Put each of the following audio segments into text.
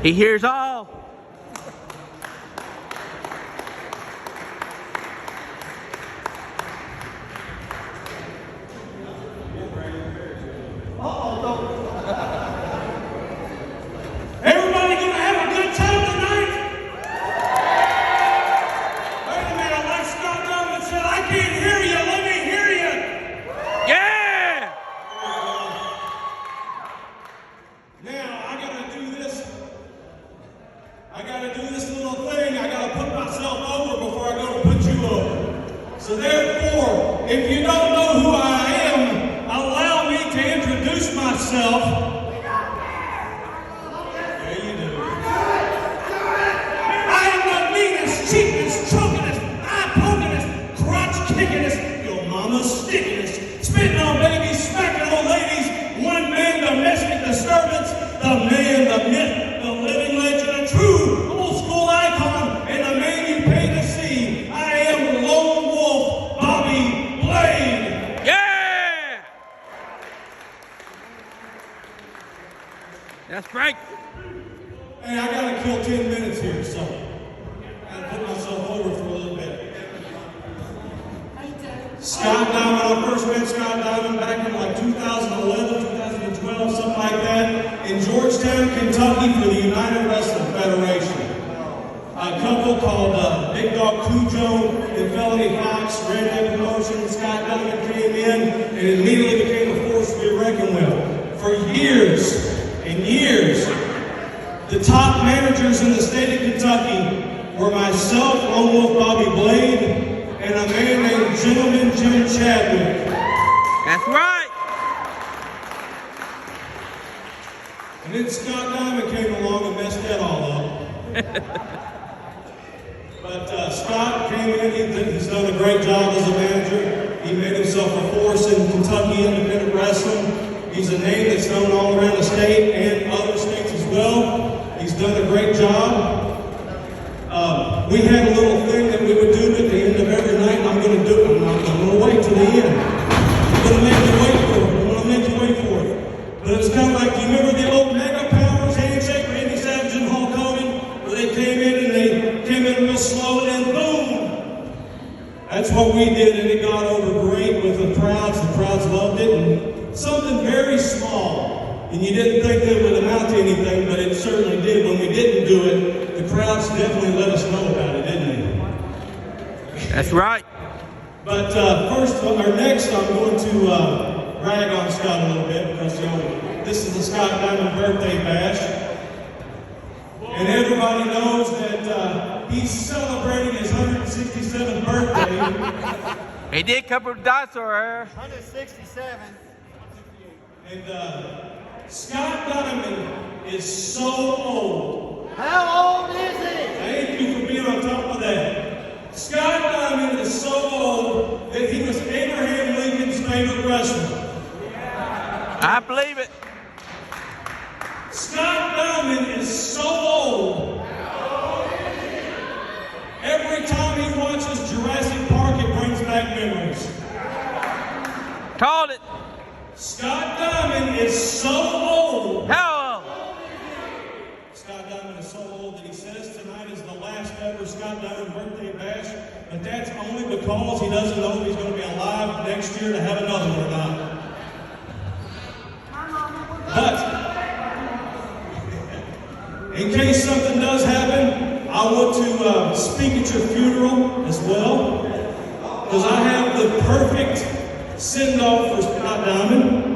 He hears all. Everybody gonna have a good time tonight? Wait a minute, like Scott Donovan said, I can't hear you. Let me hear you. Yeah! Now, I gotta do this little thing. I gotta put myself over before I go to put you over. So therefore, if you don't know who I am, allow me to introduce myself. Cheapest, chokingest, eye-pokingest, crotch-kickingest, your mama's stickinest, spitting on babies, smacking on ladies, one-man domestic disturbance, the man, the myth, the living legend, a true old-school icon, and the man you pay to see. I am Lone Wolf Bobby Blade. Yeah! That's right. Hey, I gotta kill 10 minutes here, so put myself over for a little bit. Scott Diamond, I first met Scott Diamond back in like 2011, 2012, something like that, in Georgetown, Kentucky for the United Wrestling Federation. A couple called Big Dog Cujo and Felony Fox ran that promotion. Scott Diamond came in and immediately became a force to be reckoned with. For years and years, the top managers in the state of Kentucky were myself, Lone Wolf Bobby Blade, and a man named Gentleman Jim Chadwick. That's right. And then Scott Diamond came along and messed that all up. But Scott came in, he's done a great job as a manager. He made himself a force in Kentucky independent wrestling. He's a name that's known all around the state and other states as well. He's done a great job. We had a little thing that we would do at the end of every night. I'm going to do it. I'm going to wait till the end. I'm going to make you wait for it. I'm going to make you wait for it. But it's kind of like, do you remember the old Mega Powers handshake, Randy Savage and Hulk Hogan, where they came in and they came in real slow and then boom. That's what we did, and it got over great with the crowds. The crowds loved it, and something very small. And you didn't think that it would amount to anything, but it certainly did. When we didn't do it, the crowds definitely let us know about it, didn't they? That's right. But next, I'm going to brag on Scott a little bit because this is the Scott Diamond birthday bash, and everybody knows that he's celebrating his 167th birthday. He did cover the dinosaur hair. 167. And Scott Diamond is so old. How old is he? Thank you for being on top of that. Scott Diamond is so old that he was Abraham Lincoln's favorite wrestler. I believe it. Scott Diamond is so old. Every time he watches Jurassic Park, it brings back memories. Called it. Scott Diamond is so old. How? Scott Diamond is so old that he says tonight is the last ever Scott Diamond birthday bash, but that's only because he doesn't know if he's going to be alive next year to have another one or not. But in case something does happen, I want to speak at your funeral as well, because I have the perfect send-off for Scott Diamond.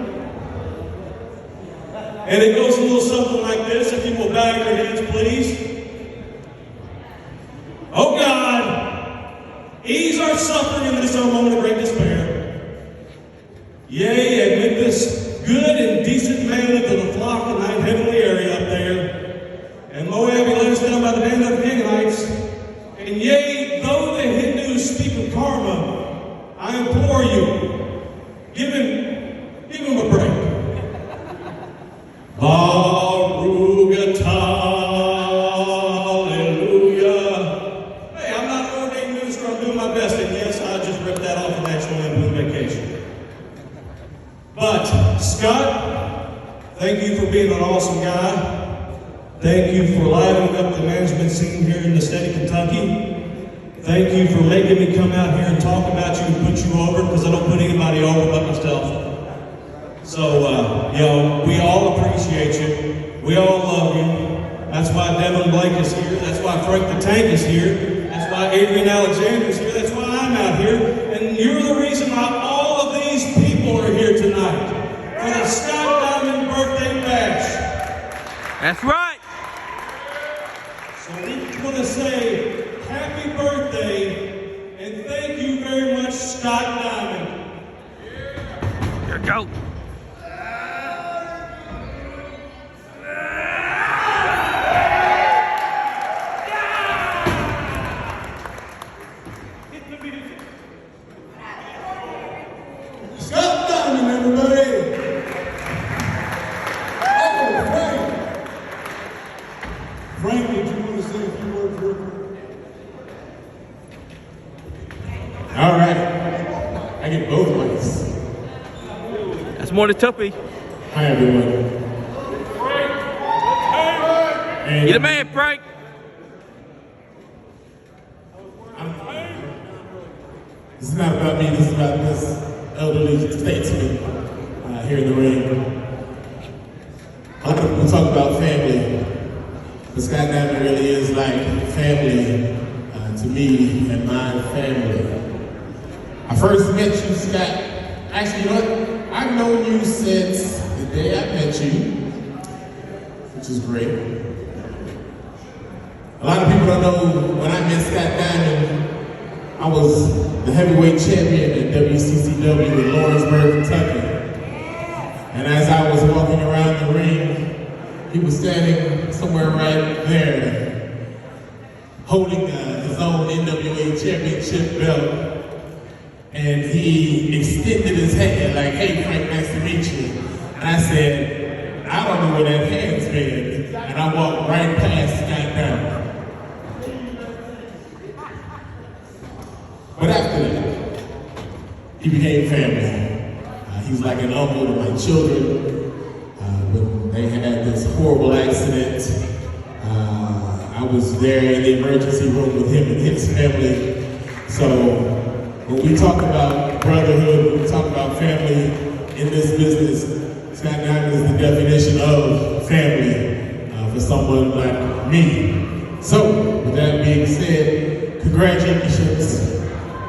And it goes a little something like this, if you will bow your heads, please. Oh God, ease our suffering in this our moment of great despair. Yea, admit this good and decent man into the flock and thine heavenly area up there. And Moab be let us down by the band of the Canaanites. And yea, though the Hindus speak of karma, I implore you, give him a break. Barugata, hallelujah. Hey, I'm not an ordained minister, I'm doing my best, and yes, I just ripped that off of National Lampoon Vacation. But, Scott, thank you for being an awesome guy. Thank you for livening up the management scene here in the state of Kentucky. Thank you for making me come out here and talk about you and put you over, because I don't put anybody over but myself. So, we all appreciate you. We all love you. That's why Devin Blake is here. That's why Frank the Tank is here. That's why Adrian Alexander is here. That's why I'm out here. And you're the reason why all of these people are here tonight for the Scott Diamond Birthday Bash. That's right. So we want to say happy birthday and thank you very much, Scott Diamond. Here we go. Scott Diamond, everybody! Oh, Frank! Frank, did you want to say a few words real quick? All right. I get both ways. That's more than Tuppy. Hi, everyone. And Get a man, Frank. this is not about me, this is about this elderly statesman here in the ring. A lot of people talk about family, but Scott Diamond really is like family to me and my family. I first met you, Scott. Actually, you know what? I've known you since the day I met you, which is great. A lot of people don't know when I met Scott Diamond, I was the heavyweight champion at WCCW in Lawrenceburg, Kentucky. And as I was walking around the ring, he was standing somewhere right there, holding his own NWA championship belt. And he extended his hand like, "Hey Frank, nice to meet you." And I said, "I don't know where that hand's been." And I walked right past Scott Diamond. But after that, he became family. He's like an uncle to my children. When they had this horrible accident, I was there in the emergency room with him and his family. So when we talk about brotherhood, when we talk about family in this business, Scott Diamond is the definition of family for someone like me. So with that being said, congratulations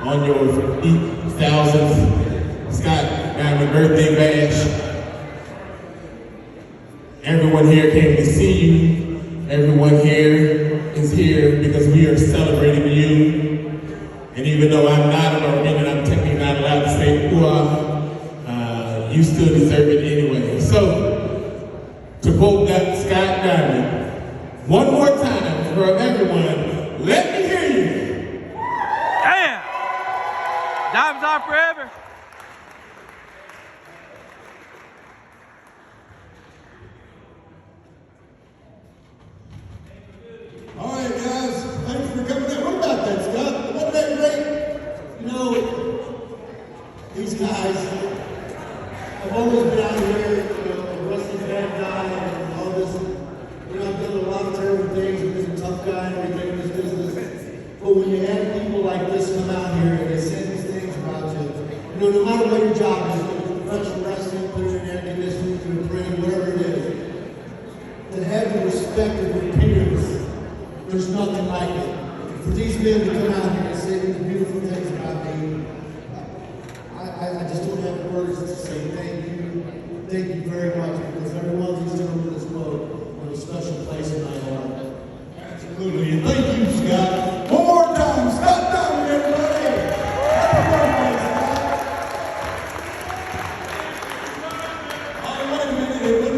on your 8,000th Scott Diamond birthday bash. Everyone here came to see you. Everyone here is here because we are celebrating you. And even though I'm not an Armenian, I'm technically not allowed to say Pua, you still deserve it anyway. So, to quote that Scott Diamond, one more time for everyone, let me hear you. Damn. Diamonds on forever. All right, guys, thanks for coming in. What about that, Scott? Wasn't that great? You know, these guys, I've always been out here, a wrestling bad guy and all this. I've done a lot of terrible things and been a tough guy and everything in this business. But when you have people like this come out here and they say these things about you, no matter what your job is, whether it's professional wrestling, put in air conditioning, through the ring, whatever it is, to have the respect of your peers. There's nothing like it. For these men to come out here and say these beautiful things about me, I just don't have words to say thank you. Thank you very much, because every one of these gentlemen as well have a special place in my heart. Absolutely. And thank you, Scott. One more time, Scott Diamond, everybody. Happy birthday, Scott. Oh, wait a minute.